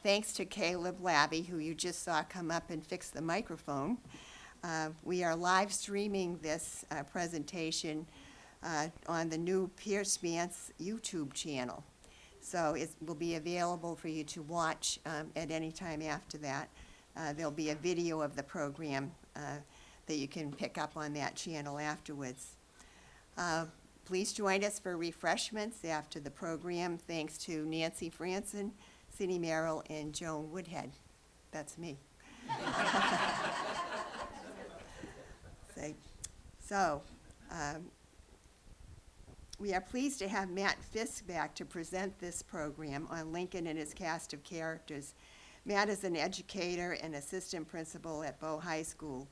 Thanks to Caleb Labby, who you just saw come up and fix the microphone. We are live streaming this presentation on the new Pierce Mance YouTube channel. So it will be available for you to watch at any time after that. There'll be a video of the program that you can pick up on that channel afterwards. Please join us for refreshments after the program. Thanks to Nancy Franson, Cindy Merrill, and Joan Woodhead. That's me. We are pleased to have Matt Fisk back to present this program on Lincoln and his cast of characters. Matt is an educator and assistant principal at Bow High School.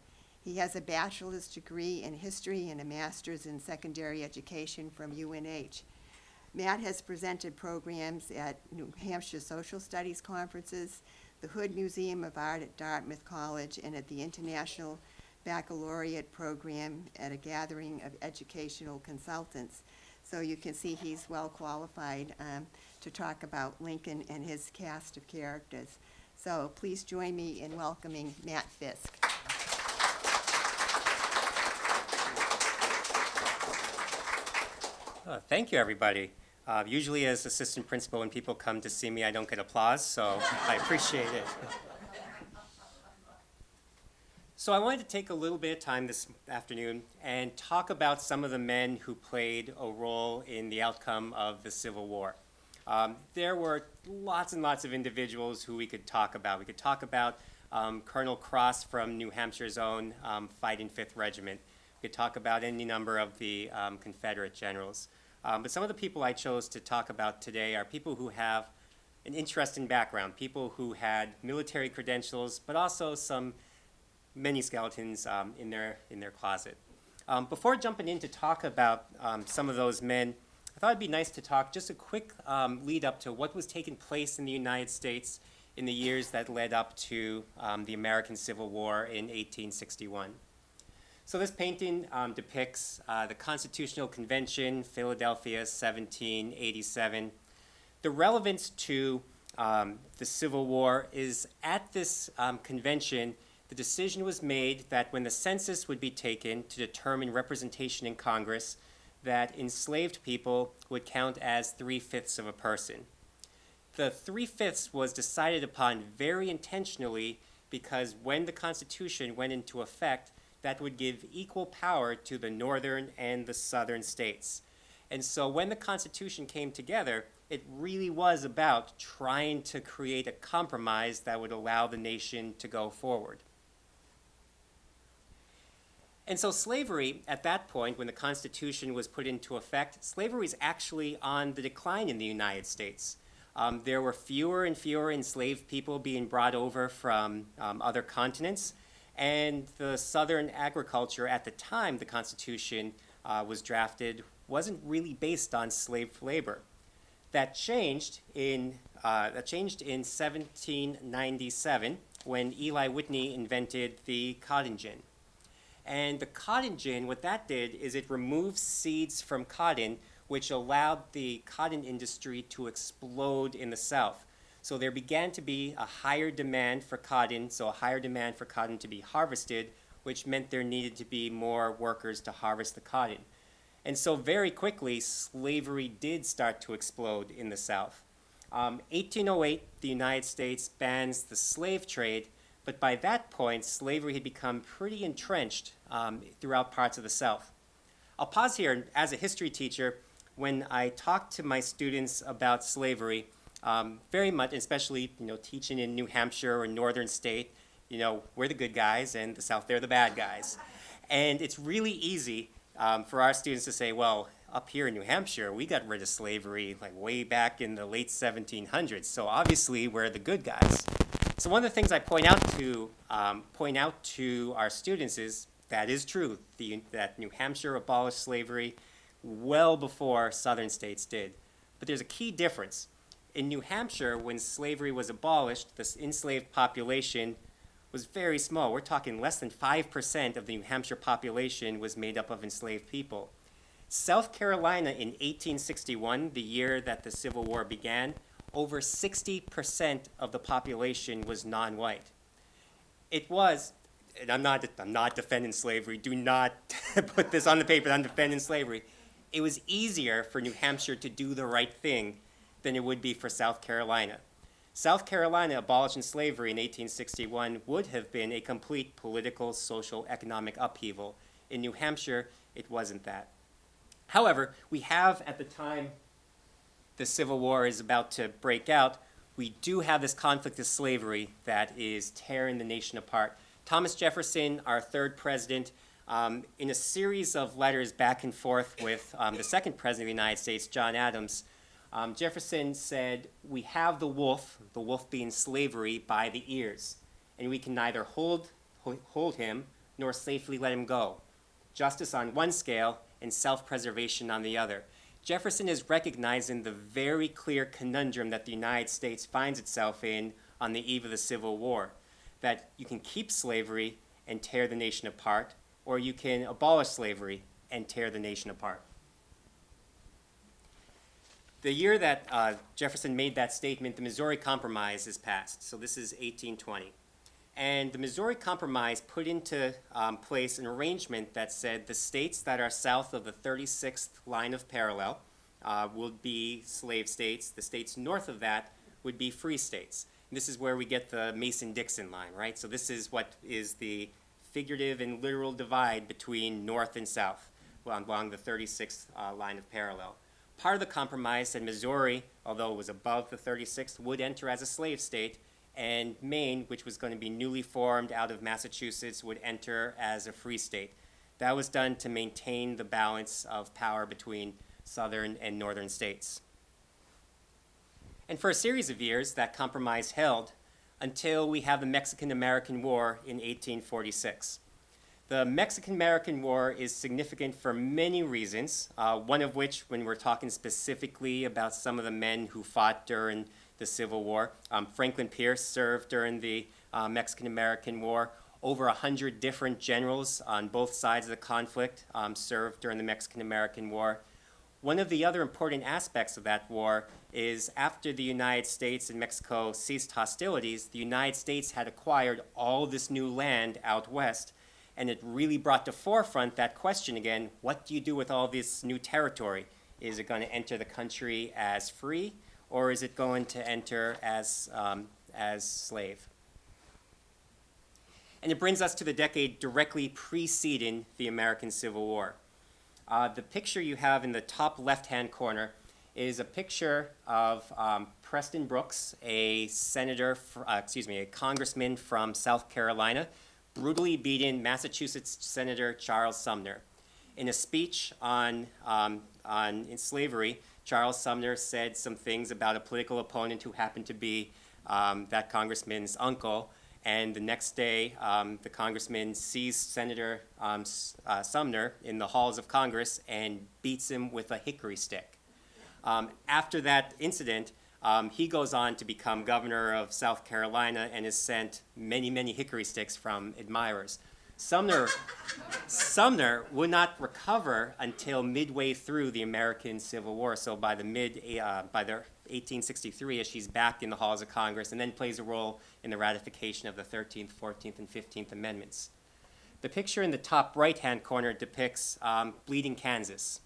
He has a bachelor's degree in history and a master's in secondary education from UNH. Matt has presented programs at New Hampshire Social Studies conferences, the Hood Museum of Art at Dartmouth College, and at the International Baccalaureate program at a gathering of educational consultants. So you can see he's well qualified to talk about Lincoln and his cast of characters. So please join me in welcoming Matt Fisk. Thank you, everybody. Usually as assistant principal, when people come to see me, I don't get applause, so I appreciate it. So I wanted to take a little bit of time this afternoon and talk about some of the men who played a role in the outcome of the Civil War. There were lots and lots of individuals who we could talk about. We could talk about Colonel Cross from New Hampshire's own Fighting 5th Regiment. We could talk about any number of the Confederate generals. But some of the people I chose to talk about today are people who have an interesting background, people who had military credentials, but also many skeletons in their closet. Before jumping in to talk about some of those men, I thought it'd be nice to talk just a quick lead up to what was taking place in the United States in the years that led up to the American Civil War in 1861. So this painting depicts the Constitutional Convention, Philadelphia, 1787. The relevance to the Civil War is at this convention, the decision was made that when the census would be taken to determine representation in Congress, that enslaved people would count as 3/5 of a person. The 3/5 was decided upon very intentionally because when the Constitution went into effect, that would give equal power to the northern and the southern states. And so when the Constitution came together, it really was about trying to create a compromise that would allow the nation to go forward. And so slavery, at that point, when the Constitution was put into effect, slavery was actually on the decline in the United States. There were fewer and fewer enslaved people being brought over from other continents, and the southern agriculture at the time the Constitution was drafted wasn't really based on slave labor. That changed in 1797 when Eli Whitney invented the cotton gin. And the cotton gin, what that did is it removed seeds from cotton, which allowed the cotton industry to explode in the South. So there began to be a higher demand for cotton, so a higher demand for cotton to be harvested, which meant there needed to be more workers to harvest the cotton. And so very quickly, slavery did start to explode in the South. 1808, the United States bans the slave trade, but by that point, slavery had become pretty entrenched throughout parts of the South. I'll pause here. As a history teacher, when I talk to my students about slavery, very much, especially teaching in New Hampshire or northern state, we're the good guys and the South, they're the bad guys. And it's really easy for our students to say, well, up here in New Hampshire, we got rid of slavery like way back in the late 1700s, so obviously we're the good guys. So one of the things I point out to our students is that is true, that New Hampshire abolished slavery well before southern states did. But there's a key difference. In New Hampshire, when slavery was abolished, the enslaved population was very small. We're talking less than 5% of the New Hampshire population was made up of enslaved people. South Carolina in 1861, the year that the Civil War began, over 60% of the population was non-white. It was, and I'm not defending slavery, do not put this on the paper that I'm defending slavery. It was easier for New Hampshire to do the right thing than it would be for South Carolina. South Carolina abolishing slavery in 1861 would have been a complete political, social, economic upheaval. In New Hampshire, it wasn't that. However, we have, at the time the Civil War is about to break out, we do have this conflict of slavery that is tearing the nation apart. Thomas Jefferson, our third president, in a series of letters back and forth with the second president of the United States, John Adams, Jefferson said, we have the wolf being slavery, by the ears, and we can neither hold him nor safely let him go. Justice on one scale and self-preservation on the other. Jefferson is recognizing the very clear conundrum that the United States finds itself in on the eve of the Civil War, that you can keep slavery and tear the nation apart, or you can abolish slavery and tear the nation apart. The year that Jefferson made that statement, the Missouri Compromise is passed. So this is 1820. And the Missouri Compromise put into place an arrangement that said the states that are south of the 36th line of parallel would be slave states. The states north of that would be free states. And this is where we get the Mason-Dixon line, right? So this is what is the figurative and literal divide between north and south along the 36th line of parallel. Part of the compromise said Missouri, although it was above the 36th, would enter as a slave state, and Maine, which was going to be newly formed out of Massachusetts, would enter as a free state. That was done to maintain the balance of power between southern and northern states. And for a series of years, that compromise held until we have the Mexican-American War in 1846. The Mexican-American War is significant for many reasons, one of which, when we're talking specifically about some of the men who fought during the Civil War. Franklin Pierce served during the Mexican-American War. Over 100 different generals on both sides of the conflict served during the Mexican-American War. One of the other important aspects of that war is after the United States and Mexico ceased hostilities, the United States had acquired all this new land out west, and it really brought to forefront that question again, what do you do with all this new territory? Is it going to enter the country as free, or is it going to enter as slave? And it brings us to the decade directly preceding the American Civil War. The picture you have in the top left-hand corner is a picture of Preston Brooks, a congressman from South Carolina, brutally beating Massachusetts Senator Charles Sumner. In a speech on slavery, Charles Sumner said some things about a political opponent who happened to be that congressman's uncle, and the next day the congressman sees Senator Sumner in the halls of Congress and beats him with a hickory stick. After that incident, he goes on to become governor of South Carolina and is sent many, many hickory sticks from admirers. Sumner would not recover until midway through the American Civil War, so by the 1863, as she's back in the halls of Congress, and then plays a role in the ratification of the 13th, 14th, and 15th Amendments. The picture in the top right-hand corner depicts Bleeding Kansas.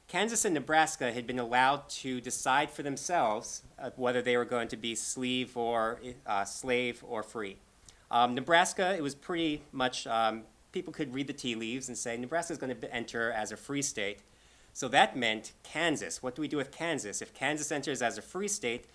Kansas and Nebraska had been allowed to decide for themselves whether they were going to be slave or free. Nebraska, it was pretty much, people could read the tea leaves and say Nebraska is going to enter as a free state. So that meant Kansas. What do we do with Kansas? If Kansas enters as a free state,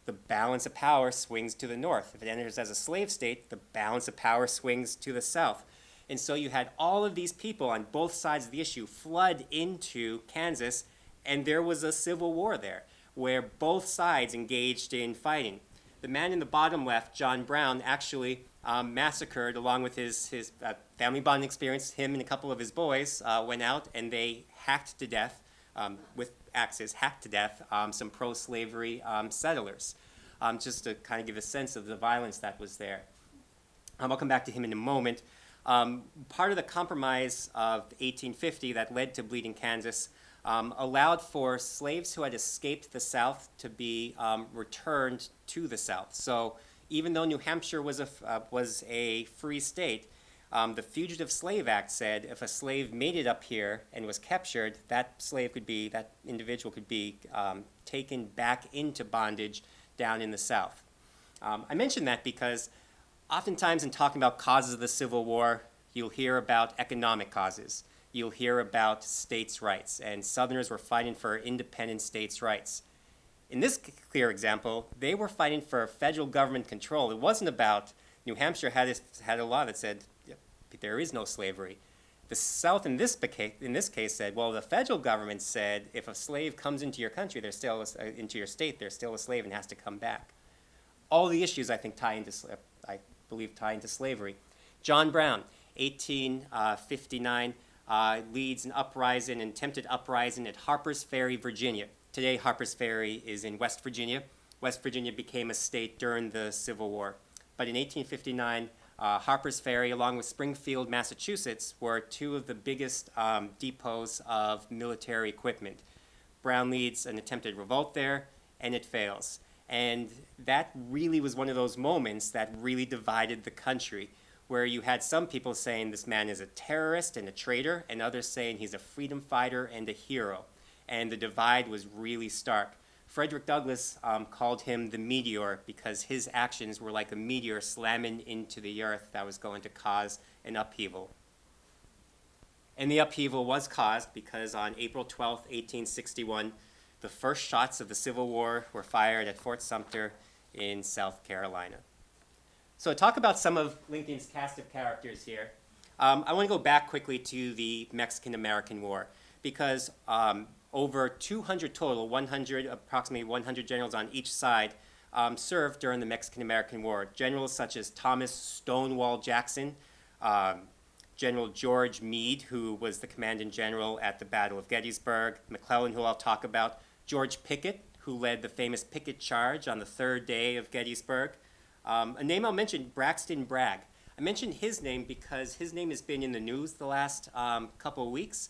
the balance of power swings to the north. If it enters as a slave state, the balance of power swings to the south. And so you had all of these people on both sides of the issue flood into Kansas, and there was a civil war there where both sides engaged in fighting. The man in the bottom left, John Brown, actually massacred, along with his family bonding experience, him and a couple of his boys went out and they hacked to death, with axes, some pro-slavery settlers, just to kind of give a sense of the violence that was there. I'll come back to him in a moment. Part of the compromise of 1850 that led to Bleeding Kansas allowed for slaves who had escaped the South to be returned to the South. So even though New Hampshire was a free state, the Fugitive Slave Act said if a slave made it up here and was captured, that individual could be taken back into bondage down in the South. I mention that because oftentimes in talking about causes of the Civil War, you'll hear about economic causes. You'll hear about states' rights, and Southerners were fighting for independent states' rights. In this clear example, they were fighting for federal government control. It wasn't about, New Hampshire had a law that said there is no slavery. The South in this case said, well, the federal government said if a slave comes into your country, into your state, they're still a slave and has to come back. All the issues, I think, tie into slavery. John Brown, 1859, leads an attempted uprising at Harper's Ferry, Virginia. Today, Harper's Ferry is in West Virginia. West Virginia became a state during the Civil War. But in 1859, Harper's Ferry, along with Springfield, Massachusetts, were two of the biggest depots of military equipment. Brown leads an attempted revolt there, and it fails. And that really was one of those moments that really divided the country, where you had some people saying this man is a terrorist and a traitor, and others saying he's a freedom fighter and a hero. And the divide was really stark. Frederick Douglass called him the meteor because his actions were like a meteor slamming into the earth that was going to cause an upheaval. And the upheaval was caused because on April 12, 1861, the first shots of the Civil War were fired at Fort Sumter in South Carolina. So to talk about some of Lincoln's cast of characters here, I want to go back quickly to the Mexican-American War because over 200 total, approximately 100 generals on each side served during the Mexican-American War. Generals such as Thomas Stonewall Jackson, General George Meade, who was the commanding general at the Battle of Gettysburg, McClellan, who I'll talk about, George Pickett, who led the famous Pickett Charge on the third day of Gettysburg. A name I'll mention, Braxton Bragg. I mentioned his name because his name has been in the news the last couple of weeks.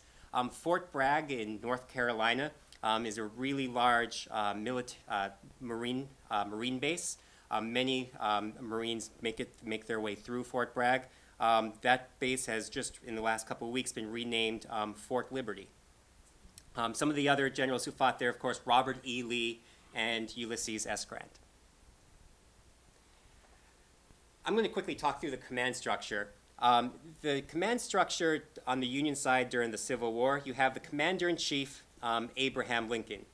Fort Bragg in North Carolina is a really large marine base. Many Marines make their way through Fort Bragg. That base has just in the last couple of weeks been renamed Fort Liberty. Some of the other generals who fought there, of course, Robert E. Lee and Ulysses S. Grant. I'm going to quickly talk through the command structure. The command structure on the Union side during the Civil War, you have the Commander-in-Chief, Abraham Lincoln.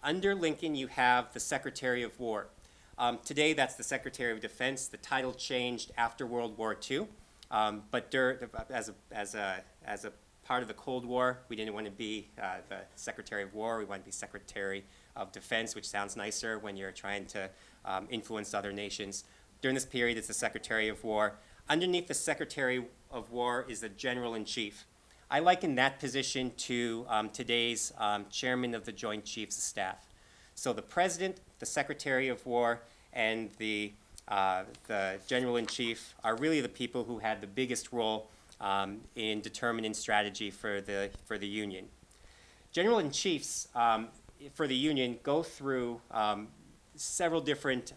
Under Lincoln, you have the Secretary of War. Today, that's the Secretary of Defense. The title changed after World War II, but as a part of the Cold War, we didn't want to be the Secretary of War. We wanted to be Secretary of Defense, which sounds nicer when you're trying to influence other nations. During this period, it's the Secretary of War. Underneath the Secretary of War is the General-in-Chief. I liken that position to today's Chairman of the Joint Chiefs of Staff. So the President, the Secretary of War, and the General-in-Chief are really the people who had the biggest role in determining strategy for the Union. General-in-Chiefs for the Union go through several different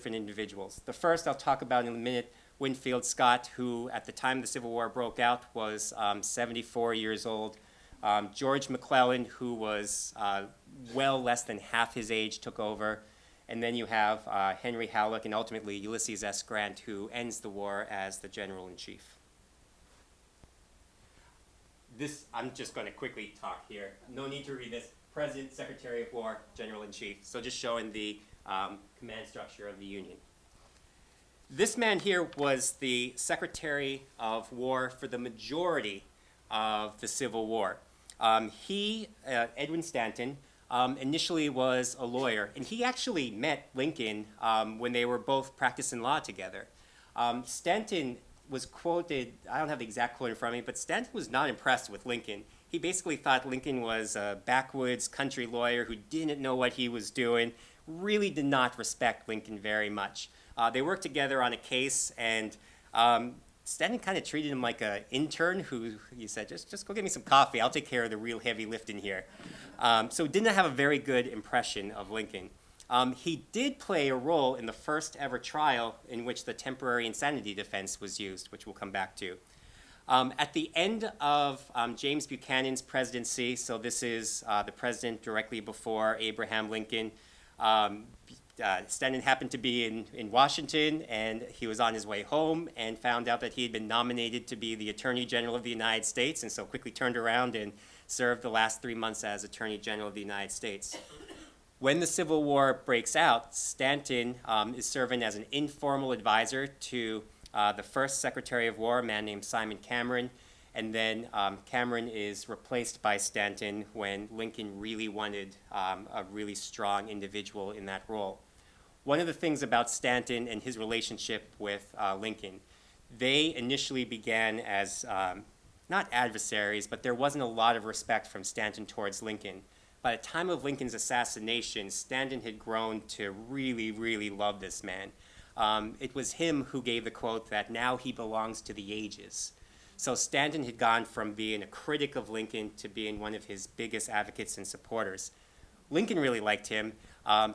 individuals. The first I'll talk about in a minute, Winfield Scott, who at the time the Civil War broke out was 74 years old. George McClellan, who was well less than half his age, took over. And then you have Henry Halleck and ultimately Ulysses S. Grant, who ends the war as the General-in-Chief. I'm just going to quickly talk here. No need to read this. President, Secretary of War, General-in-Chief. So just showing the command structure of the Union. This man here was the Secretary of War for the majority of the Civil War. Edwin Stanton, initially was a lawyer, and he actually met Lincoln when they were both practicing law together. Stanton was quoted, I don't have the exact quote in front of me, but Stanton was not impressed with Lincoln. He basically thought Lincoln was a backwoods country lawyer who didn't know what he was doing, really did not respect Lincoln very much. They worked together on a case, and Stanton kind of treated him like an intern who he said, just go get me some coffee. I'll take care of the real heavy lifting here. So did not have a very good impression of Lincoln. He did play a role in the first ever trial in which the temporary insanity defense was used, which we'll come back to. At the end of James Buchanan's presidency, so this is the president directly before Abraham Lincoln, Stanton happened to be in Washington, and he was on his way home and found out that he had been nominated to be the Attorney General of the United States, and so quickly turned around and served the last 3 months as Attorney General of the United States. When the Civil War breaks out, Stanton is serving as an informal advisor to the first Secretary of War, a man named Simon Cameron, and then Cameron is replaced by Stanton when Lincoln really wanted a really strong individual in that role. One of the things about Stanton and his relationship with Lincoln, they initially began as not adversaries, but there wasn't a lot of respect from Stanton towards Lincoln. By the time of Lincoln's assassination, Stanton had grown to really, really love this man. It was him who gave the quote that now he belongs to the ages. So Stanton had gone from being a critic of Lincoln to being one of his biggest advocates and supporters. Lincoln really liked him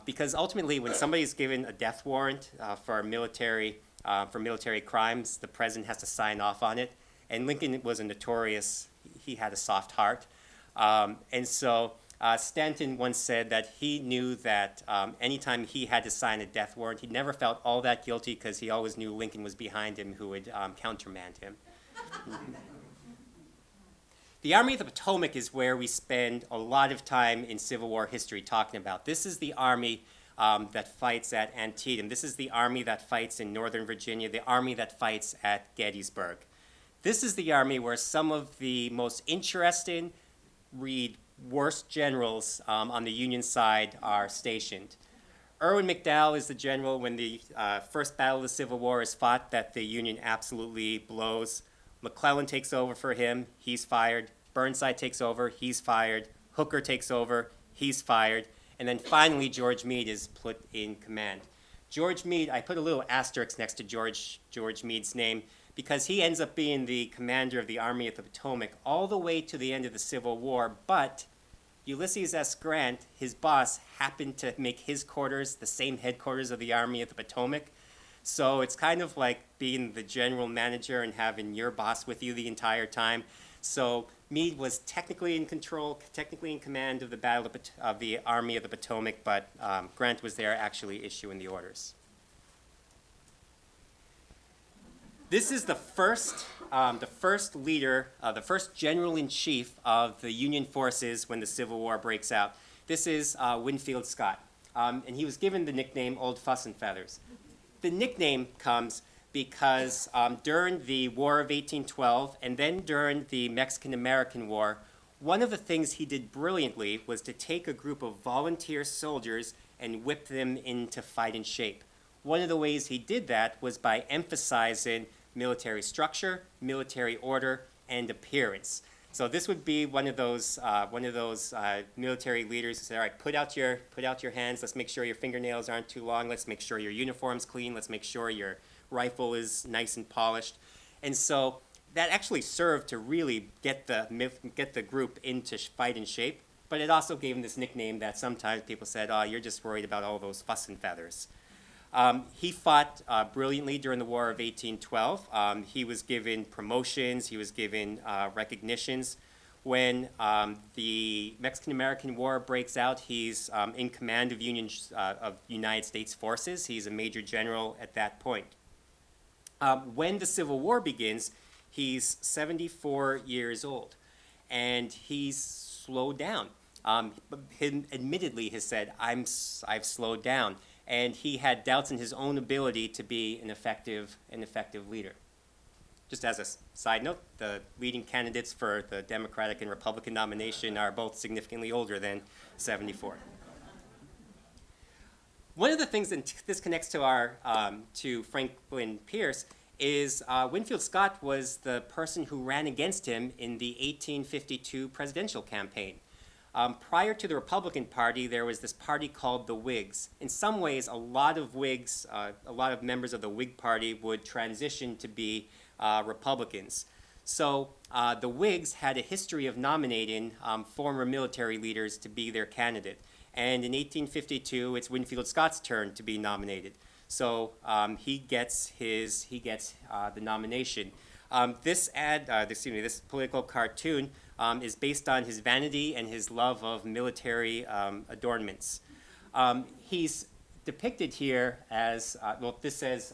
because ultimately when somebody's given a death warrant for military crimes, the president has to sign off on it. And Lincoln was a notorious, he had a soft heart. And so Stanton once said that he knew that anytime he had to sign a death warrant, he never felt all that guilty because he always knew Lincoln was behind him who would countermand him. The Army of the Potomac is where we spend a lot of time in Civil War history talking about. This is the Army that fights at Antietam. This is the Army that fights in Northern Virginia, the Army that fights at Gettysburg. This is the Army where some of the most interesting, worst generals on the Union side are stationed. Irwin McDowell is the general when the first battle of the Civil War is fought that the Union absolutely blows. McClellan takes over for him, he's fired. Burnside takes over, he's fired. Hooker takes over, he's fired. And then finally George Meade is put in command. George Meade, I put a little asterisk next to George Meade's name because he ends up being the commander of the Army of the Potomac all the way to the end of the Civil War, but Ulysses S. Grant, his boss, happened to make his quarters the same headquarters of the Army of the Potomac. So it's kind of like being the general manager and having your boss with you the entire time. So Meade was technically in control, technically in command of the battle of the Army of the Potomac, but Grant was there actually issuing the orders. This is the first leader, the first general-in-chief of the Union forces when the Civil War breaks out. This is Winfield Scott, and he was given the nickname Old Fuss and Feathers. The nickname comes because during the War of 1812 and then during the Mexican-American War, one of the things he did brilliantly was to take a group of volunteer soldiers and whip them into fighting shape. One of the ways he did that was by emphasizing military structure, military order, and appearance. So this would be one of those military leaders who said, all right, put out your hands, let's make sure your fingernails aren't too long, let's make sure your uniform's clean, let's make sure your rifle is nice and polished. And so that actually served to really get the group into fighting shape, but it also gave him this nickname that sometimes people said, oh, you're just worried about all those fuss and feathers. He fought brilliantly during the War of 1812. He was given promotions, he was given recognitions. When the Mexican-American War breaks out, he's in command of United States forces. He's a major general at that point. When the Civil War begins, he's 74 years old, and he's slowed down. He admittedly has said, I've slowed down. And he had doubts in his own ability to be an effective leader. Just as a side note, the leading candidates for the Democratic and Republican nomination are both significantly older than 74. One of the things that this connects to to Franklin Pierce is Winfield Scott was the person who ran against him in the 1852 presidential campaign. Prior to the Republican Party, there was this party called the Whigs. In some ways, a lot of Whigs, a lot of members of the Whig Party would transition to be Republicans. So the Whigs had a history of nominating former military leaders to be their candidate. And in 1852, it's Winfield Scott's turn to be nominated. So he gets the nomination. This political cartoon is based on his vanity and his love of military adornments. He's depicted here as, this says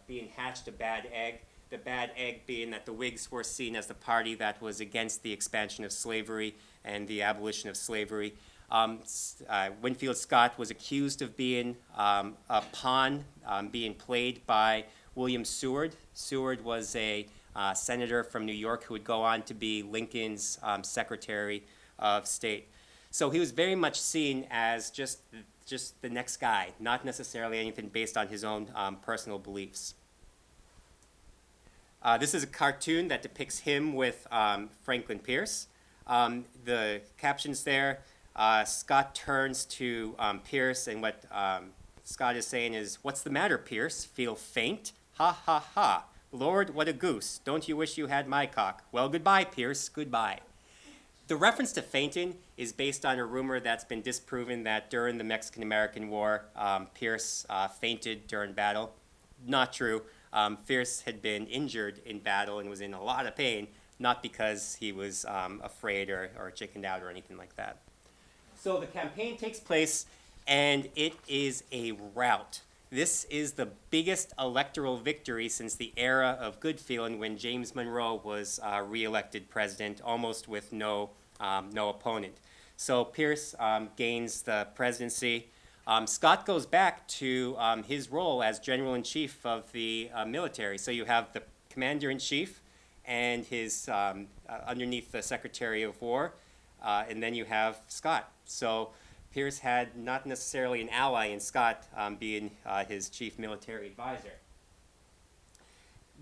being hatched a bad egg. The bad egg being that the Whigs were seen as the party that was against the expansion of slavery and the abolition of slavery. Winfield Scott was accused of being a pawn being played by William Seward. Seward was a senator from New York who would go on to be Lincoln's Secretary of State. So he was very much seen as just the next guy, not necessarily anything based on his own personal beliefs. This is a cartoon that depicts him with Franklin Pierce. The captions there, Scott turns to Pierce, and what Scott is saying is, "What's the matter, Pierce? Feel faint? Ha, ha, ha. Lord, what a goose. Don't you wish you had my cock? Well, goodbye, Pierce, goodbye." The reference to fainting is based on a rumor that's been disproven that during the Mexican-American War, Pierce fainted during battle. Not true. Pierce had been injured in battle and was in a lot of pain, not because he was afraid or chickened out or anything like that. So the campaign takes place, and it is a rout. This is the biggest electoral victory since the era of good feeling when James Monroe was re-elected president, almost with no opponent. So Pierce gains the presidency. Scott goes back to his role as general-in-chief of the military. So you have the commander-in-chief and his underneath the Secretary of War, and then you have Scott. So Pierce had not necessarily an ally in Scott being his chief military advisor.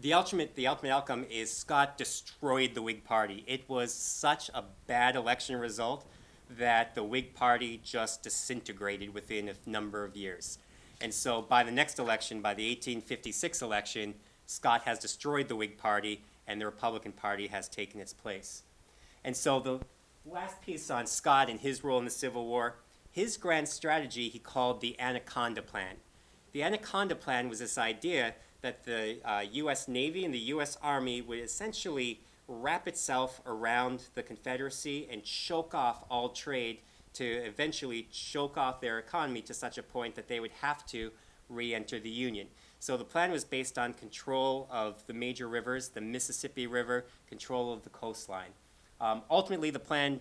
The ultimate outcome is Scott destroyed the Whig Party. It was such a bad election result that the Whig Party just disintegrated within a number of years. And so by the next election, by the 1856 election, Scott has destroyed the Whig Party and the Republican Party has taken its place. And so the last piece on Scott and his role in the Civil War, his grand strategy he called the Anaconda Plan. The Anaconda Plan was this idea that the U.S. Navy and the U.S. Army would essentially wrap itself around the Confederacy and choke off all trade to eventually choke off their economy to such a point that they would have to re-enter the Union. So the plan was based on control of the major rivers, the Mississippi River, control of the coastline. Ultimately, the plan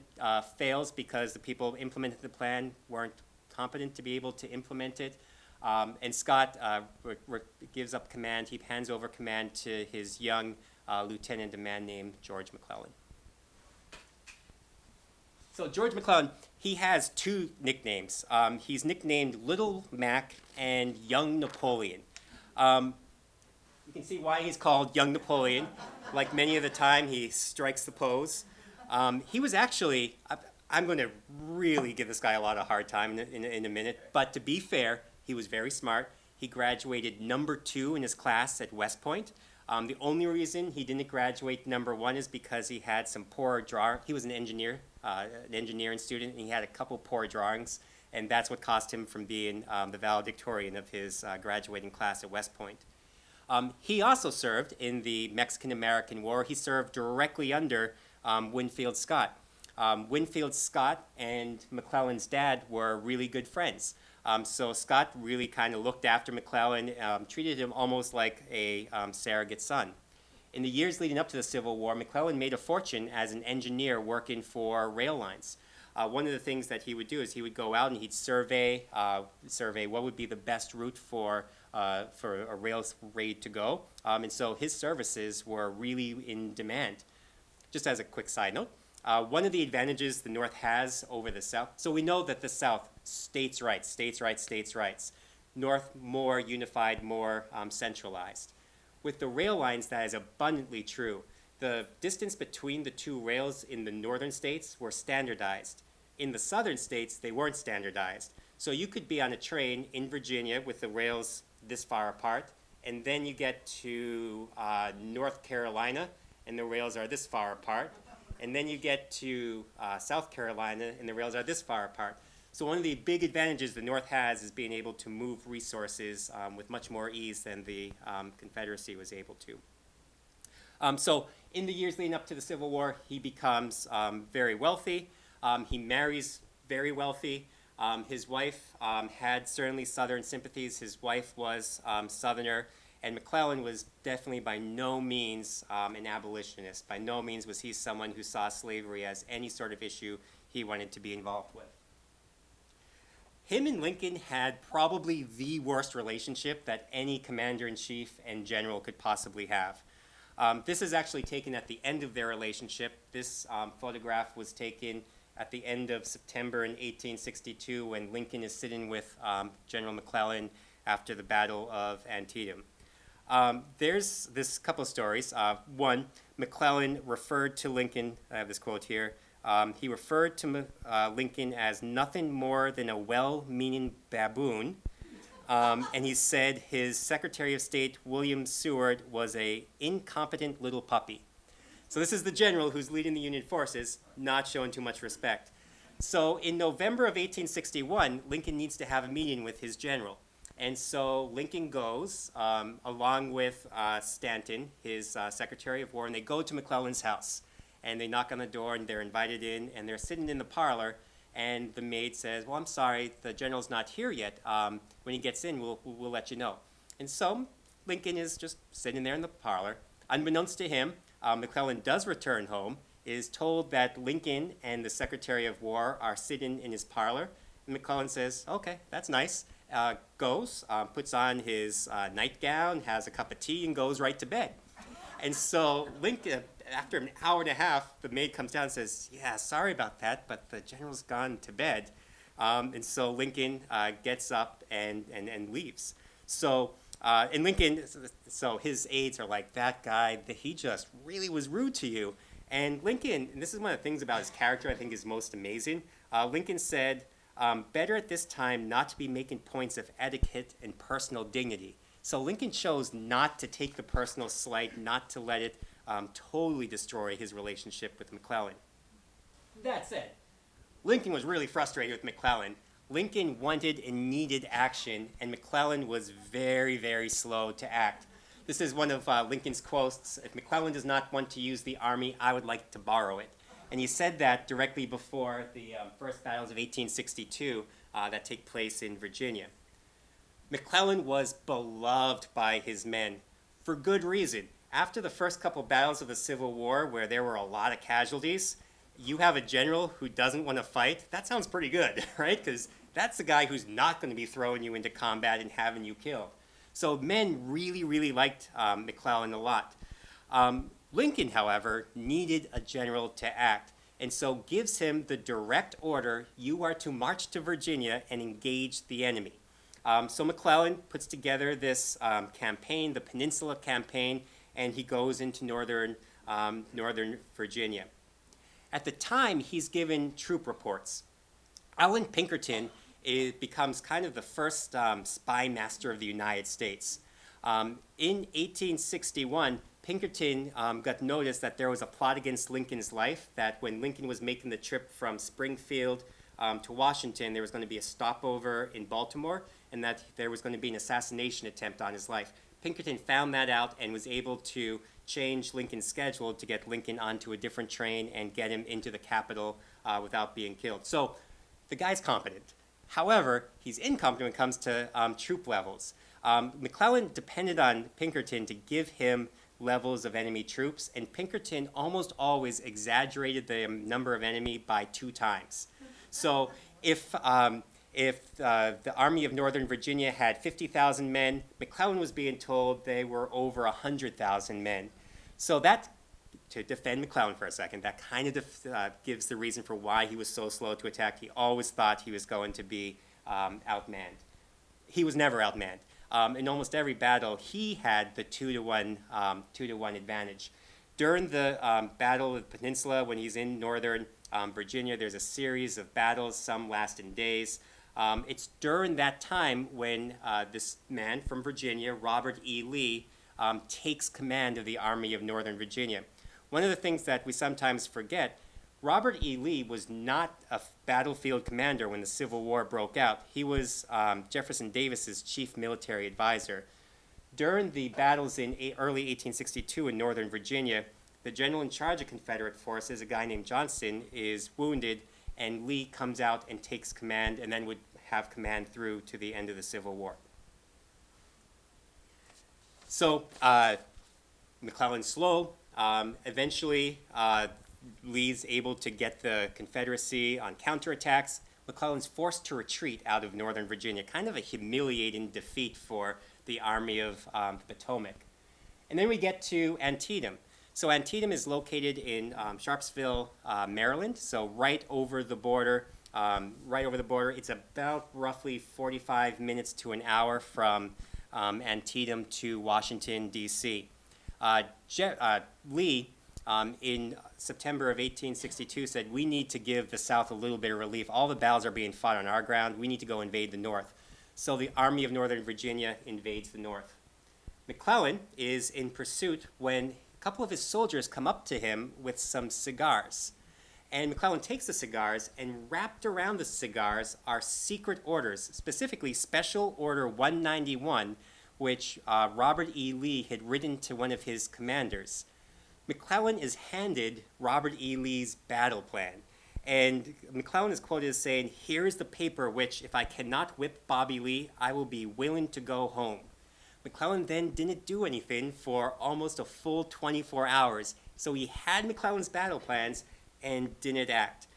fails because the people who implemented the plan weren't competent to be able to implement it. And Scott gives up command. He hands over command to his young lieutenant, a man named George McClellan. So George McClellan, he has two nicknames. He's nicknamed Little Mac and Young Napoleon. You can see why he's called Young Napoleon. Like many of the time, he strikes the pose. He was actually, I'm going to really give this guy a lot of hard time in a minute, but to be fair, he was very smart. He graduated number 2 in his class at West Point. The only reason he didn't graduate number 1 is because he had some poor drawing. He was an engineering student, and he had a couple poor drawings, and that's what cost him from being the valedictorian of his graduating class at West Point. He also served in the Mexican-American War. He served directly under Winfield Scott. Winfield Scott and McClellan's dad were really good friends. So Scott really kind of looked after McClellan, treated him almost like a surrogate son. In the years leading up to the Civil War, McClellan made a fortune as an engineer working for rail lines. One of the things that he would do is he would go out and he'd survey what would be the best route for a rail raid to go. And so his services were really in demand. Just as a quick side note, one of the advantages the North has over the South, so we know that the South, states' rights, states' rights, states' rights. North, more unified, more centralized. With the rail lines, that is abundantly true. the distance between the two rails in the northern states were standardized. In the southern states, they weren't standardized. So you could be on a train in Virginia with the rails this far apart, and then you get to North Carolina, and the rails are this far apart. And then you get to South Carolina, and the rails are this far apart. So one of the big advantages the North has is being able to move resources with much more ease than the Confederacy was able to. So in the years leading up to the Civil War, he becomes very wealthy. He marries very wealthy. His wife had certainly Southern sympathies. His wife was Southerner, and McClellan was definitely by no means an abolitionist. By no means was he someone who saw slavery as any sort of issue he wanted to be involved with. Him and Lincoln had probably the worst relationship that any commander-in-chief and general could possibly have. This is actually taken at the end of their relationship. This photograph was taken at the end of September in 1862 when Lincoln is sitting with General McClellan after the Battle of Antietam. There's this couple of stories. One, McClellan referred to Lincoln, I have this quote here, he referred to Lincoln as nothing more than a well-meaning baboon. And he said his Secretary of State, William Seward, was a incompetent little puppy. So this is the general who's leading the Union forces, not showing too much respect. So in November of 1861, Lincoln needs to have a meeting with his general. And so Lincoln goes, along with Stanton, his Secretary of War, and they go to McClellan's house. And they knock on the door, and they're invited in, and they're sitting in the parlor, and the maid says, well, I'm sorry, the general's not here yet. When he gets in, we'll let you know. And so Lincoln is just sitting there in the parlor. Unbeknownst to him, McClellan does return home, is told that Lincoln and the Secretary of War are sitting in his parlor. And McClellan says, okay, that's nice. Goes, puts on his nightgown, has a cup of tea, and goes right to bed. And so Lincoln, after an hour and a half, the maid comes down and says, yeah, sorry about that, but the general's gone to bed. And so Lincoln gets up and leaves. So, and Lincoln, so his aides are like, that guy, he just really was rude to you. And Lincoln, and this is one of the things about his character I think is most amazing, Lincoln said, better at this time not to be making points of etiquette and personal dignity. So Lincoln chose not to take the personal slight, not to let it totally destroy his relationship with McClellan. That said, Lincoln was really frustrated with McClellan. Lincoln wanted and needed action, and McClellan was very, very slow to act. This is one of Lincoln's quotes, if McClellan does not want to use the army, I would like to borrow it. And he said that directly before the first battles of 1862 that take place in Virginia. McClellan was beloved by his men for good reason. After the first couple battles of the Civil War, where there were a lot of casualties, you have a general who doesn't want to fight. That sounds pretty good, right? Because that's the guy who's not going to be throwing you into combat and having you killed. So men really, really liked McClellan a lot. Lincoln, however, needed a general to act, and so gives him the direct order, you are to march to Virginia and engage the enemy. So McClellan puts together this campaign, the Peninsula Campaign, and he goes into northern Virginia. At the time, he's given troop reports. Allen Pinkerton becomes kind of the first spy master of the United States. In 1861, Pinkerton got notice that there was a plot against Lincoln's life, that when Lincoln was making the trip from Springfield to Washington, there was going to be a stopover in Baltimore, and that there was going to be an assassination attempt on his life. Pinkerton found that out and was able to change Lincoln's schedule to get Lincoln onto a different train and get him into the Capitol without being killed. So the guy's competent. However, he's incompetent when it comes to troop levels. McClellan depended on Pinkerton to give him levels of enemy troops, and Pinkerton almost always exaggerated the number of enemy by 2 times. So if the Army of Northern Virginia had 50,000 men, McClellan was being told they were over 100,000 men. So that, to defend McClellan for a second, that kind of gives the reason for why he was so slow to attack. He always thought he was going to be outmanned. He was never outmanned. In almost every battle, he had the 2-to-1 advantage. During the Battle of the Peninsula, when he's in northern Virginia, there's a series of battles, some last in days. It's during that time when this man from Virginia, Robert E. Lee, takes command of the Army of Northern Virginia. One of the things that we sometimes forget, Robert E. Lee was not a battlefield commander when the Civil War broke out. He was Jefferson Davis's chief military advisor. During the battles in early 1862 in Northern Virginia, the general in charge of Confederate forces, a guy named Johnston, is wounded, and Lee comes out and takes command and then would have command through to the end of the Civil War. So McClellan's slow. Eventually, Lee's able to get the Confederacy on counterattacks. McClellan's forced to retreat out of Northern Virginia, kind of a humiliating defeat for the Army of the Potomac. And then we get to Antietam. So Antietam is located in Sharpsville, Maryland, so right over the border. It's about roughly 45 minutes to an hour from Antietam to Washington, D.C. Lee, in September of 1862, said, we need to give the South a little bit of relief. All the battles are being fought on our ground. We need to go invade the North. So the Army of Northern Virginia invades the North. McClellan is in pursuit when a couple of his soldiers come up to him with some cigars. And McClellan takes the cigars, and wrapped around the cigars are secret orders, specifically Special Order 191, which Robert E. Lee had written to one of his commanders. McClellan is handed Robert E. Lee's battle plan. And McClellan is quoted as saying, here's the paper which, if I cannot whip Bobby Lee, I will be willing to go home. McClellan then didn't do anything for almost a full 24 hours. So he had McClellan's battle plans and didn't act.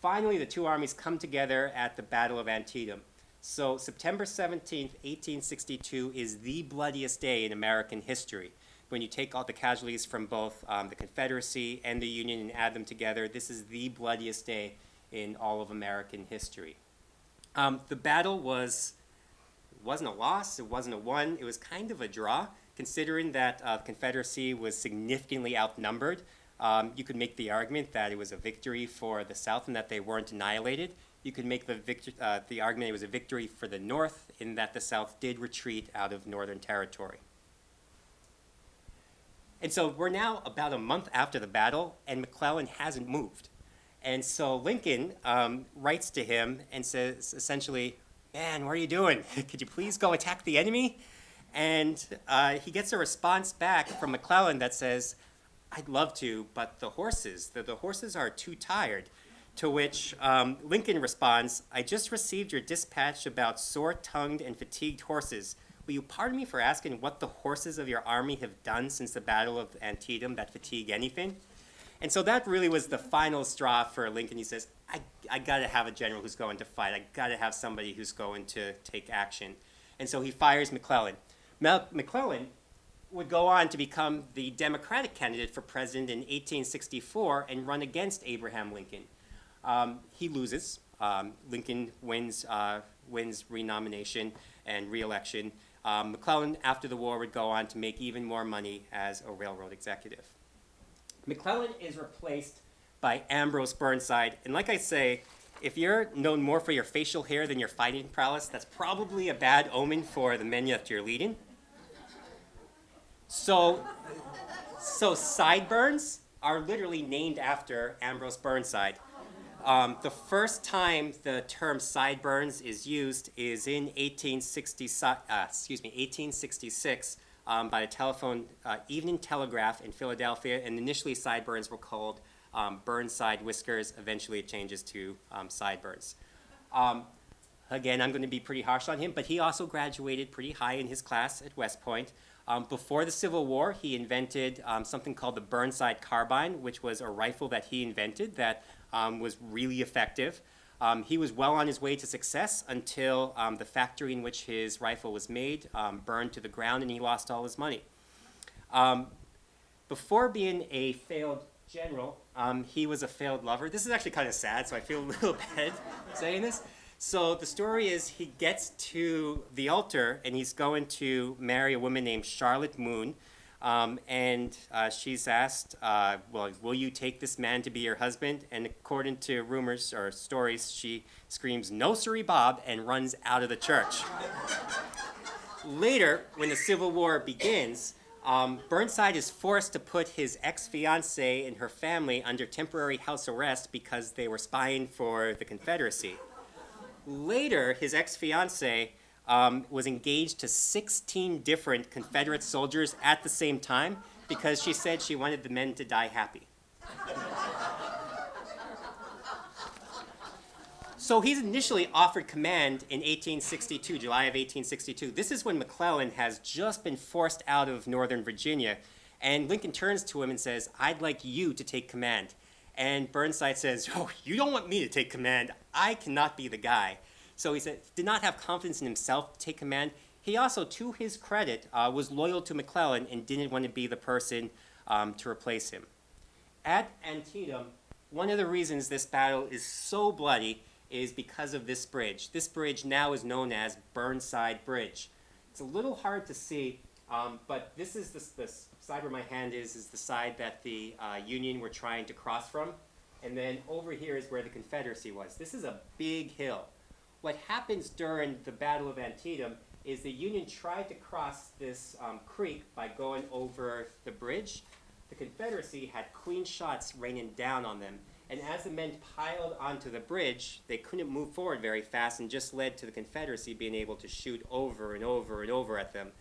Finally, the two armies come together at the Battle of Antietam. So September 17th, 1862 is the bloodiest day in American history. When you take all the casualties from both the Confederacy and the Union and add them together, this is the bloodiest day in all of American history. The battle wasn't a loss, it wasn't a win, it was kind of a draw, considering that the Confederacy was significantly outnumbered. You could make the argument that it was a victory for the South and that they weren't annihilated. You could make the argument it was a victory for the North in that the South did retreat out of Northern Territory. And so we're now about a month after the battle, and McClellan hasn't moved. And so Lincoln writes to him and says, essentially, man, what are you doing? Could you please go attack the enemy? And he gets a response back from McClellan that says, I'd love to, but the horses are too tired. To which Lincoln responds, I just received your dispatch about sore-tongued and fatigued horses. Will you pardon me for asking what the horses of your army have done since the Battle of Antietam that fatigue anything? And so that really was the final straw for Lincoln. He says, I got to have a general who's going to fight. I got to have somebody who's going to take action. And so he fires McClellan. McClellan would go on to become the Democratic candidate for president in 1864 and run against Abraham Lincoln. He loses. Lincoln wins renomination and re-election. McClellan, after the war, would go on to make even more money as a railroad executive. McClellan is replaced by Ambrose Burnside. And like I say, if you're known more for your facial hair than your fighting prowess, that's probably a bad omen for the men that you're leading. So sideburns are literally named after Ambrose Burnside. The first time the term sideburns is used is in 1866 by the telephone Evening Telegraph in Philadelphia, and initially sideburns were called Burnside whiskers. Eventually it changes to sideburns. Again, I'm going to be pretty harsh on him, but he also graduated pretty high in his class at West Point. Before the Civil War, he invented something called the Burnside carbine, which was a rifle that he invented that was really effective. He was well on his way to success until the factory in which his rifle was made burned to the ground and he lost all his money. Before being a failed general, he was a failed lover. This is actually kind of sad, so I feel a little bad saying this. So the story is he gets to the altar and he's going to marry a woman named Charlotte Moon. She's asked, well, will you take this man to be your husband? And according to rumors or stories, she screams, "No, sirree, Bob," and runs out of the church. Later, when the Civil War begins, Burnside is forced to put his ex-fiancée and her family under temporary house arrest because they were spying for the Confederacy. Later, his ex-fiancée was engaged to 16 different Confederate soldiers at the same time because she said she wanted the men to die happy. So he's initially offered command in 1862, July of 1862. This is when McClellan has just been forced out of Northern Virginia, and Lincoln turns to him and says, "I'd like you to take command." And Burnside says, "Oh, you don't want me to take command. I cannot be the guy." So he said, did not have confidence in himself to take command. He also, to his credit, was loyal to McClellan and didn't want to be the person to replace him. At Antietam, one of the reasons this battle is so bloody is because of this bridge. This bridge now is known as Burnside Bridge. It's a little hard to see, but this is the side where my hand is the side that the Union were trying to cross from. And then over here is where the Confederacy was. This is a big hill. What happens during the Battle of Antietam is the Union tried to cross this creek by going over the bridge. The Confederacy had clean shots raining down on them. And as the men piled onto the bridge, they couldn't move forward very fast and just led to the Confederacy being able to shoot over and over and over at them.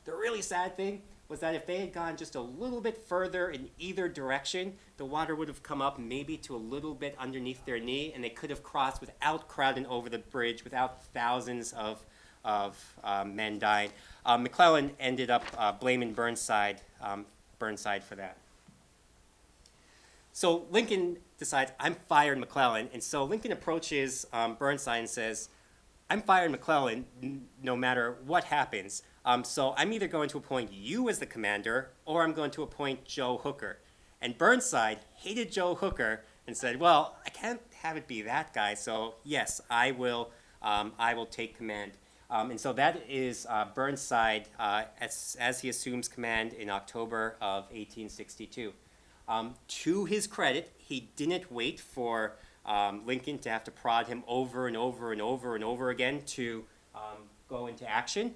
The really sad thing was that if they had gone just a little bit further in either direction, the water would have come up maybe to a little bit underneath their knee, and they could have crossed without crowding over the bridge, without thousands of men dying. McClellan ended up blaming Burnside for that. So Lincoln decides, I'm firing McClellan. And so Lincoln approaches Burnside and says, I'm firing McClellan no matter what happens. So I'm either going to appoint you as the commander or I'm going to appoint Joe Hooker. And Burnside hated Joe Hooker and said, well, I can't have it be that guy. So yes, I will take command. And so that is Burnside as he assumes command in October of 1862. To his credit, he didn't wait for Lincoln to have to prod him over and over and over and over again to go into action.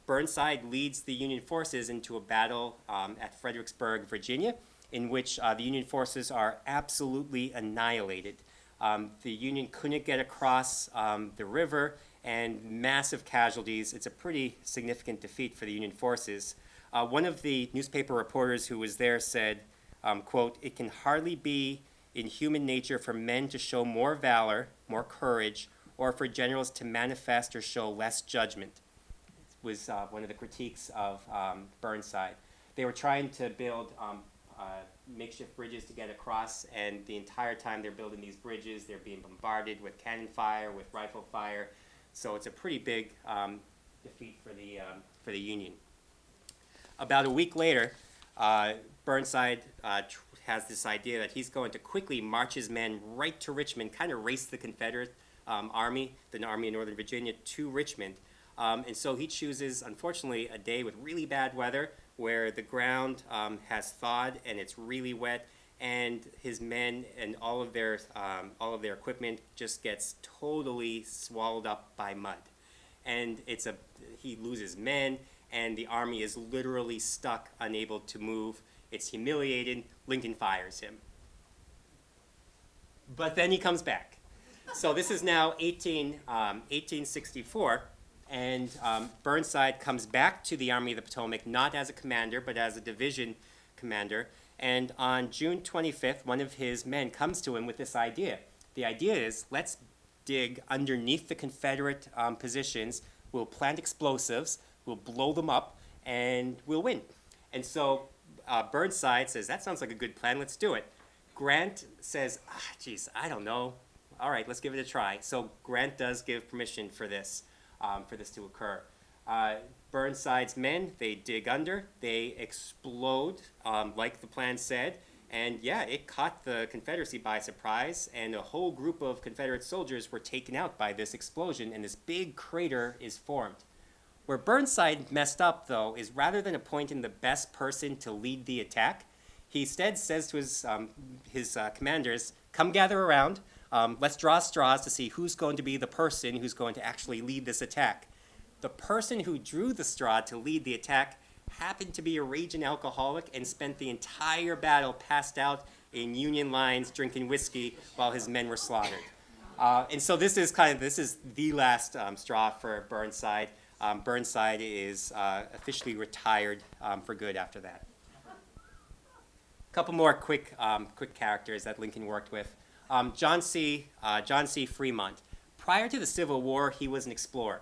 Burnside leads the Union forces into a battle at Fredericksburg, Virginia, in which the Union forces are absolutely annihilated. The Union couldn't get across the river, and massive casualties. It's a pretty significant defeat for the Union forces. One of the newspaper reporters who was there said, quote, "It can hardly be in human nature for men to show more valor, more courage, or for generals to manifest or show less judgment," was one of the critiques of Burnside. They were trying to build makeshift bridges to get across, and the entire time they're building these bridges, they're being bombarded with cannon fire, with rifle fire. So it's a pretty big defeat for the Union. About a week later, Burnside has this idea that he's going to quickly march his men right to Richmond, kind of race the Confederate army, the Army of Northern Virginia, to Richmond. And so he chooses, unfortunately, a day with really bad weather where the ground has thawed and it's really wet, and his men and all of their equipment just gets totally swallowed up by mud. And he loses men, and the army is literally stuck, unable to move. It's humiliating. Lincoln fires him. But then he comes back. So this is now 1864, and Burnside comes back to the Army of the Potomac, not as a commander, but as a division commander. And on June 25th, one of his men comes to him with this idea. The idea is, let's dig underneath the Confederate positions, we'll plant explosives, we'll blow them up, and we'll win. And so Burnside says, that sounds like a good plan, let's do it. Grant says, geez, I don't know. All right, let's give it a try. So Grant does give permission for this to occur. Burnside's men, they dig under, they explode, like the plan said, and yeah, it caught the Confederacy by surprise, and a whole group of Confederate soldiers were taken out by this explosion, and this big crater is formed. Where Burnside messed up, though, is rather than appointing the best person to lead the attack, he instead says to his commanders, come gather around, let's draw straws to see who's going to be the person who's going to actually lead this attack. The person who drew the straw to lead the attack happened to be a raging alcoholic and spent the entire battle passed out in Union lines drinking whiskey while his men were slaughtered. And so this is the last straw for Burnside. Burnside is officially retired for good after that. A couple more quick characters that Lincoln worked with. John C. Fremont. Prior to the Civil War, he was an explorer.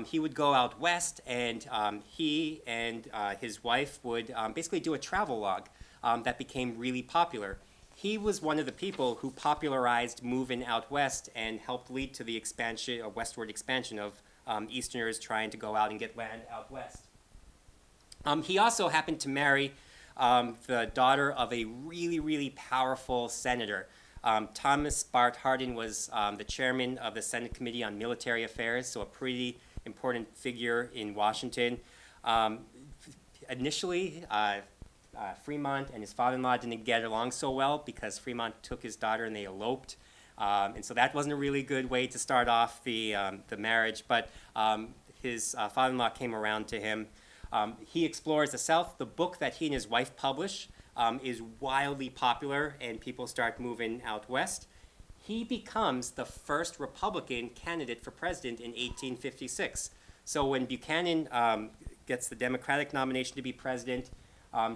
He would go out west, and he and his wife would basically do a travel log that became really popular. He was one of the people who popularized moving out west and helped lead to the expansion, or westward expansion of Easterners trying to go out and get land out west. He also happened to marry the daughter of a really, really powerful senator. Thomas Bart Hardin was the chairman of the Senate Committee on Military Affairs, so a pretty important figure in Washington. Initially, Fremont and his father-in-law didn't get along so well because Fremont took his daughter and they eloped. And so that wasn't a really good way to start off the marriage, but his father-in-law came around to him. He explores the South. The book that he and his wife publish is wildly popular, and people start moving out west. He becomes the first Republican candidate for president in 1856. So when Buchanan gets the Democratic nomination to be president,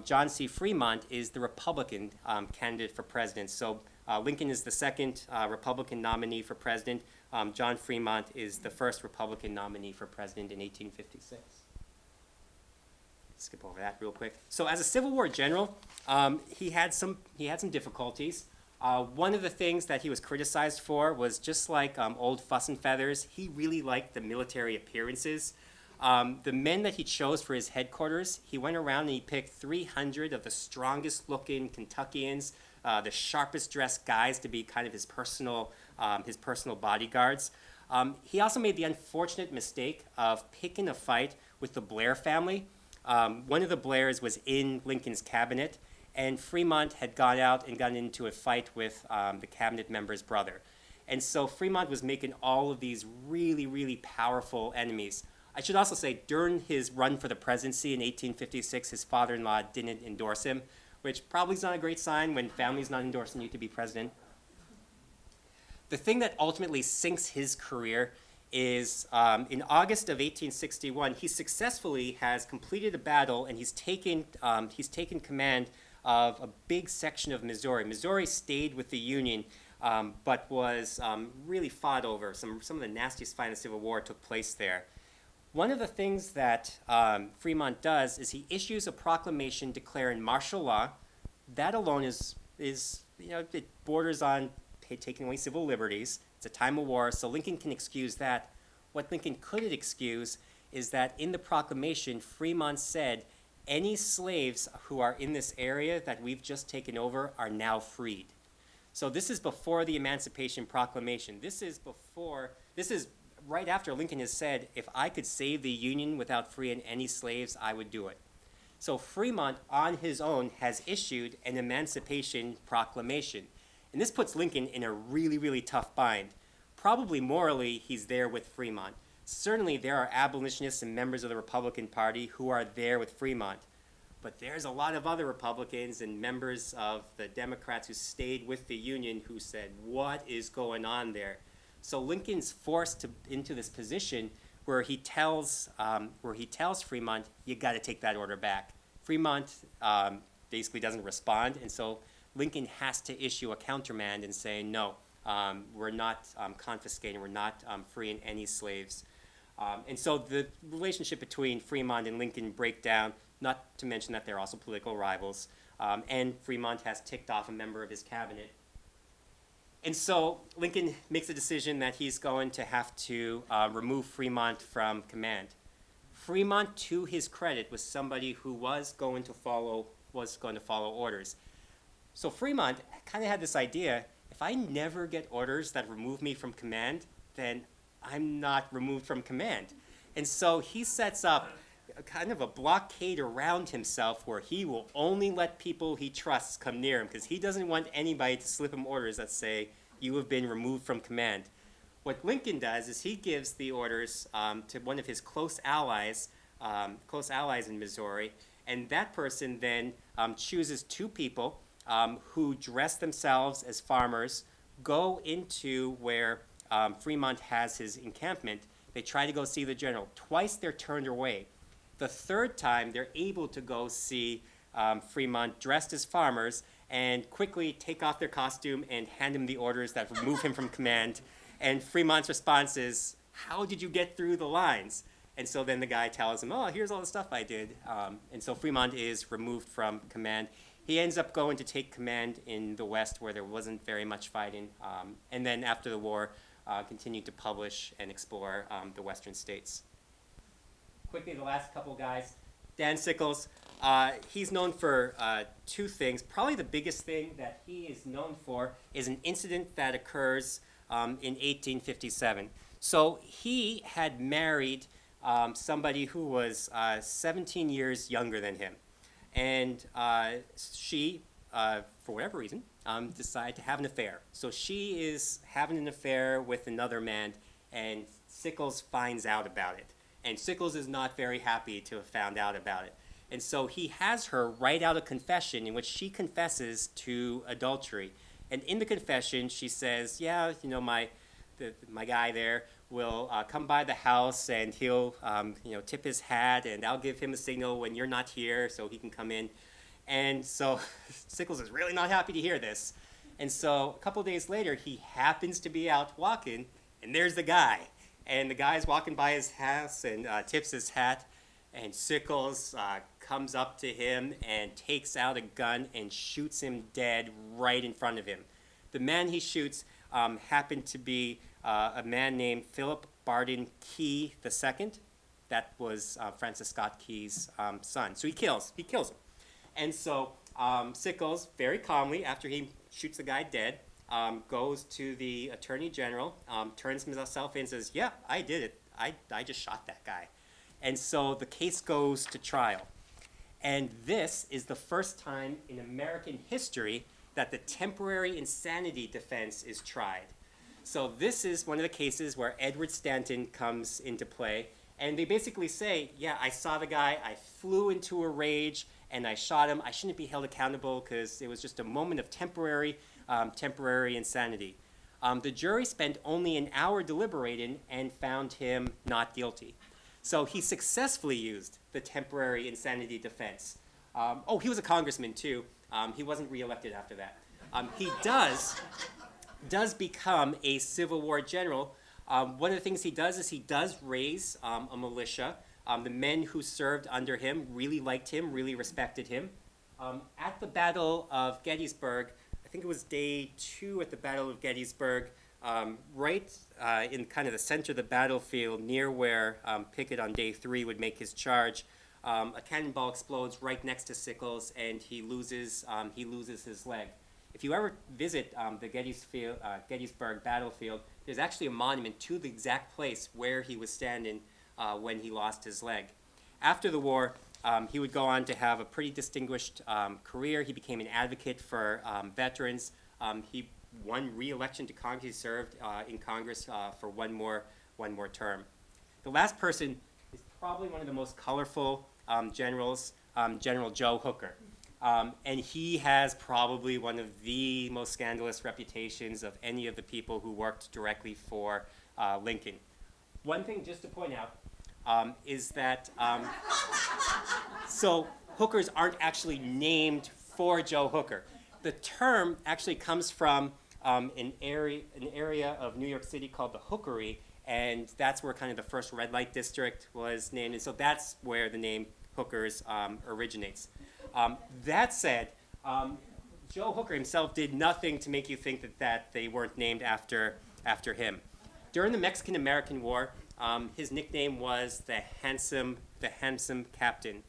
John C. Fremont is the Republican candidate for president. So Lincoln is the second Republican nominee for president. John Fremont is the first Republican nominee for president in 1856. Skip over that real quick. So as a Civil War general, he had some difficulties. One of the things that he was criticized for was, just like old Fuss and Feathers, he really liked the military appearances. The men that he chose for his headquarters, he went around and he picked 300 of the strongest looking Kentuckians, the sharpest dressed guys to be kind of his personal bodyguards. He also made the unfortunate mistake of picking a fight with the Blair family. One of the Blairs was in Lincoln's cabinet, and Fremont had gone out and gotten into a fight with the cabinet member's brother. And so Fremont was making all of these really, really powerful enemies. I should also say, during his run for the presidency in 1856, his father-in-law didn't endorse him, which probably is not a great sign when family's not endorsing you to be president. The thing that ultimately sinks his career is in August of 1861, he successfully has completed a battle, and he's taken command of a big section of Missouri. Missouri stayed with the Union, but was really fought over. Some of the nastiest fight in the Civil War took place there. One of the things that Fremont does is he issues a proclamation declaring martial law. That alone is it borders on taking away civil liberties. It's a time of war, so Lincoln can excuse that. What Lincoln couldn't excuse is that in the proclamation, Fremont said, any slaves who are in this area that we've just taken over are now freed. So this is before the Emancipation Proclamation. This is right after Lincoln has said, if I could save the Union without freeing any slaves, I would do it. So Fremont, on his own, has issued an Emancipation Proclamation. And this puts Lincoln in a really, really tough bind. Probably morally, he's there with Fremont. Certainly, there are abolitionists and members of the Republican Party who are there with Fremont. But there's a lot of other Republicans and members of the Democrats who stayed with the Union who said, what is going on there? So Lincoln's forced into this position where he tells Fremont, you got to take that order back. Fremont basically doesn't respond, and so Lincoln has to issue a countermand and say, no, we're not confiscating, we're not freeing any slaves. And so the relationship between Fremont and Lincoln break down, not to mention that they're also political rivals, and Fremont has ticked off a member of his cabinet. And so Lincoln makes a decision that he's going to have to remove Fremont from command. Fremont, to his credit, was somebody who was going to follow orders. So Fremont kind of had this idea, if I never get orders that remove me from command, then I'm not removed from command. And so he sets up kind of a blockade around himself where he will only let people he trusts come near him because he doesn't want anybody to slip him orders that say, you have been removed from command. What Lincoln does is he gives the orders to one of his close allies in Missouri, and that person then chooses two people who dress themselves as farmers, go into where Fremont has his encampment. They try to go see the general. Twice they're turned away. The third time, they're able to go see Fremont dressed as farmers and quickly take off their costume and hand him the orders that remove him from command. And Fremont's response is, how did you get through the lines? And so then the guy tells him, oh, here's all the stuff I did. And so Fremont is removed from command. He ends up going to take command in the West where there wasn't very much fighting. And then after the war, continued to publish and explore the Western states. Quickly, the last couple guys. Dan Sickles, he's known for two things. Probably the biggest thing that he is known for is an incident that occurs in 1857. So he had married somebody who was 17 years younger than him. And she, for whatever reason, decided to have an affair. So she is having an affair with another man, and Sickles finds out about it. And Sickles is not very happy to have found out about it. And so he has her write out a confession in which she confesses to adultery. And in the confession, she says, yeah, you know, my guy there will come by the house and he'll, tip his hat, and I'll give him a signal when you're not here so he can come in. And so Sickles is really not happy to hear this. And so a couple days later, he happens to be out walking, and there's the guy. And the guy's walking by his house and tips his hat, and Sickles comes up to him and takes out a gun and shoots him dead right in front of him. The man he shoots happened to be a man named Philip Barden Key II. That was Francis Scott Key's son. So he kills him. And so Sickles, very calmly, after he shoots the guy dead, goes to the Attorney General, turns himself in and says, yeah, I did it. I just shot that guy. And so the case goes to trial. And this is the first time in American history that the temporary insanity defense is tried. So this is one of the cases where Edward Stanton comes into play. And they basically say, yeah, I saw the guy, I flew into a rage, and I shot him. I shouldn't be held accountable because it was just a moment of temporary insanity. The jury spent only an hour deliberating and found him not guilty. So he successfully used the temporary insanity defense. He was a congressman too. He wasn't reelected after that. He does become a Civil War general. One of the things he does is he does raise a militia. The men who served under him really liked him, really respected him. At the Battle of Gettysburg, I think it was day 2 at the Battle of Gettysburg, right in kind of the center of the battlefield, near where Pickett on day 3 would make his charge, a cannonball explodes right next to Sickles, and he loses his leg. If you ever visit the Gettysburg battlefield, there's actually a monument to the exact place where he was standing when he lost his leg. After the war, he would go on to have a pretty distinguished career. He became an advocate for veterans. He won re-election to Congress. He served in Congress for one more term. The last person is probably one of the most colorful generals, General Joe Hooker. And he has probably one of the most scandalous reputations of any of the people who worked directly for Lincoln. One thing just to point out is that so hookers aren't actually named for Joe Hooker. The term actually comes from an area of New York City called the Hookery, and that's where kind of the first red light district was named, and so that's where the name Hookers originates. That said, Joe Hooker himself did nothing to make you think that they weren't named after him. During the Mexican-American War, his nickname was the handsome captain.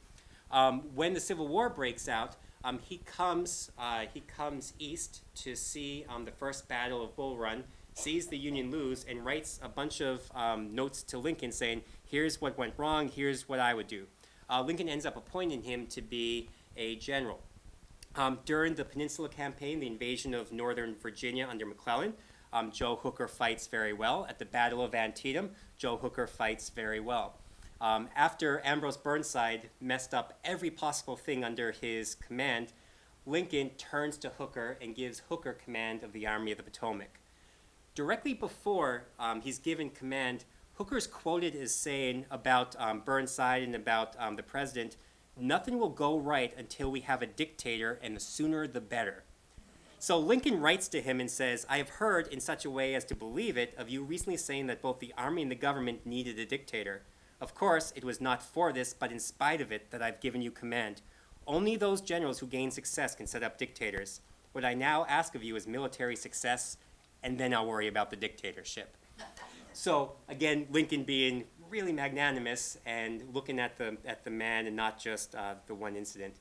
When the Civil War breaks out, he comes east to see the first battle of Bull Run, sees the Union lose, and writes a bunch of notes to Lincoln saying, Here's what went wrong. Here's what I would do. Lincoln ends up appointing him to be a general. During the Peninsula Campaign, the invasion of Northern Virginia under McClellan, Joe Hooker fights very well. At the Battle of Antietam, Joe Hooker fights very well. After Ambrose Burnside messed up every possible thing under his command, Lincoln turns to Hooker and gives Hooker command of the Army of the Potomac. Directly before he's given command, Hooker's quoted as saying about Burnside and about the president, "Nothing will go right until we have a dictator, and the sooner the better." So Lincoln writes to him and says, "I have heard in such a way as to believe it of you recently saying that both the army and the government needed a dictator. Of course, it was not for this, but in spite of it, that I've given you command. Only those generals who gain success can set up dictators. What I now ask of you is military success, and then I'll worry about the dictatorship." So again, Lincoln being really magnanimous and looking at the man and not just the one incident.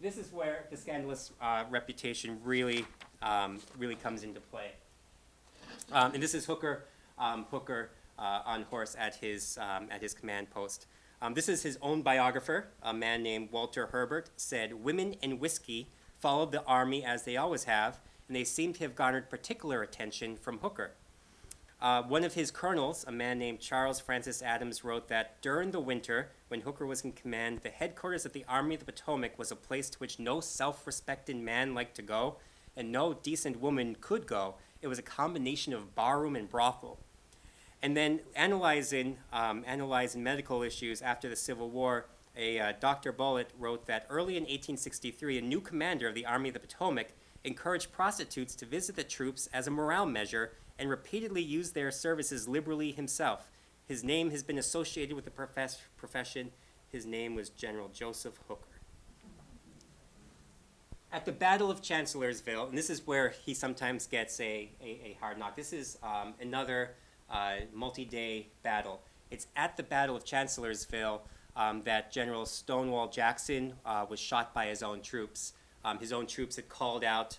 This is where the scandalous reputation really comes into play. And this is Hooker on horse at his command post. This is his own biographer, a man named Walter Herbert, said, "Women and whiskey followed the army as they always have, and they seem to have garnered particular attention from Hooker." One of his colonels, a man named Charles Francis Adams, wrote that during the winter, when Hooker was in command, the headquarters of the Army of the Potomac was a place to which no self-respecting man liked to go, and no decent woman could go. It was a combination of barroom and brothel. And then analyzing medical issues after the Civil War, Dr. Bullitt wrote that early in 1863, a new commander of the Army of the Potomac encouraged prostitutes to visit the troops as a morale measure and repeatedly used their services liberally himself. His name has been associated with the profession. His name was General Joseph Hooker. At the Battle of Chancellorsville, and this is where he sometimes gets a hard knock. This is another multi-day battle. It's at the Battle of Chancellorsville that General Stonewall Jackson was shot by his own troops. His own troops had called out,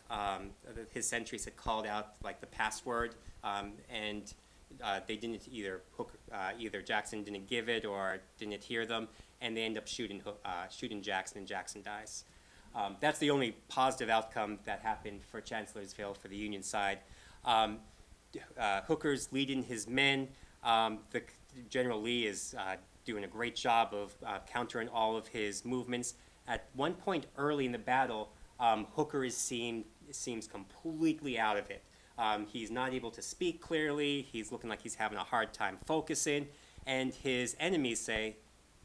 his sentries had called out like the password, and they didn't either Jackson didn't give it or didn't hear them, and they end up shooting Jackson, and Jackson dies. That's the only positive outcome that happened for Chancellorsville for the Union side. Hooker's leading his men. General Lee is doing a great job of countering all of his movements. At one point early in the battle, Hooker seems completely out of it. He's not able to speak clearly. He's looking like he's having a hard time focusing. And his enemies say,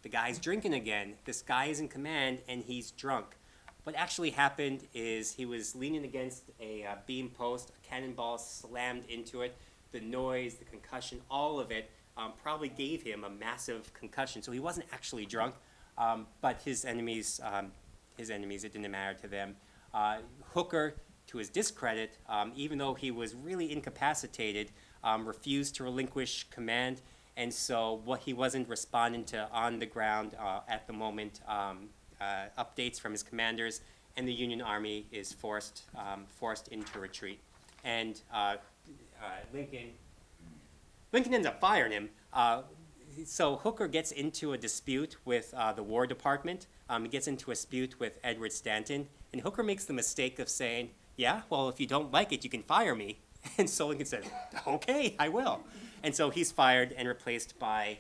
"The guy's drinking again. This guy is in command, and he's drunk." What actually happened is he was leaning against a beam post. A cannonball slammed into it. The noise, the concussion, all of it probably gave him a massive concussion. So he wasn't actually drunk, but his enemies, it didn't matter to them. Hooker, to his discredit, even though he was really incapacitated, refused to relinquish command, and so he wasn't responding to on the ground at the moment updates from his commanders, and the Union Army is forced into retreat. And Lincoln ends up firing him. So Hooker gets into a dispute with the War Department. He gets into a dispute with Edward Stanton, and Hooker makes the mistake of saying, "Yeah, well, if you don't like it, you can fire me." And so Lincoln said, "Okay, I will." And so he's fired and replaced by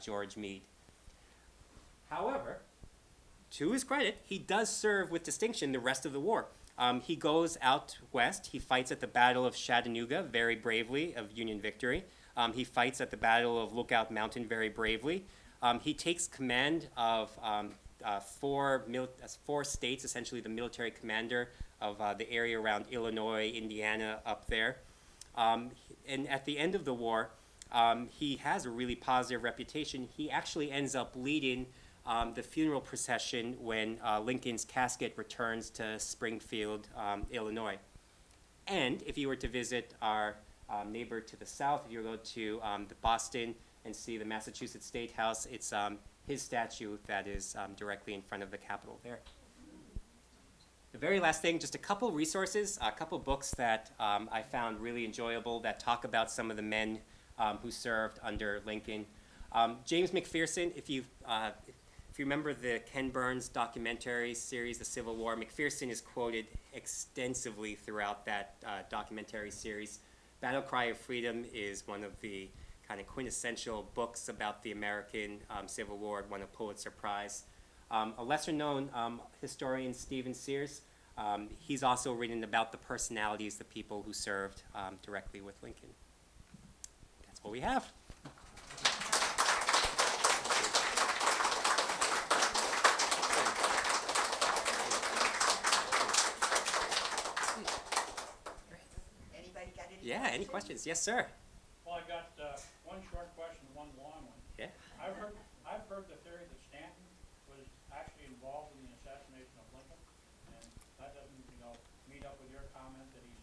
George Meade. However, to his credit, he does serve with distinction the rest of the war. He goes out west. He fights at the Battle of Chattanooga very bravely, of Union victory. He fights at the Battle of Lookout Mountain very bravely. He takes command of four states, essentially the military commander of the area around Illinois, Indiana, up there. And at the end of the war, he has a really positive reputation. He actually ends up leading the funeral procession when Lincoln's casket returns to Springfield, Illinois. And if you were to visit our neighbor to the south, if you were to go to the Boston and see the Massachusetts State House, it's his statue that is directly in front of the Capitol there. The very last thing, just a couple resources, a couple books that I found really enjoyable that talk about some of the men who served under Lincoln. James McPherson, if you remember the Ken Burns documentary series, The Civil War, McPherson is quoted extensively throughout that documentary series. Battle Cry of Freedom is one of the kind of quintessential books about the American Civil War, won a Pulitzer Prize. A lesser-known historian, Stephen Sears, he's also written about the personalities, the people who served directly with Lincoln. That's what we have. Anybody got any Yeah, any questions? Yes, sir. Well, I got one short question and one long one. Yeah. I've heard the theory that Stanton was actually involved in the assassination of Lincoln, and that doesn't, meet up with your comment that he's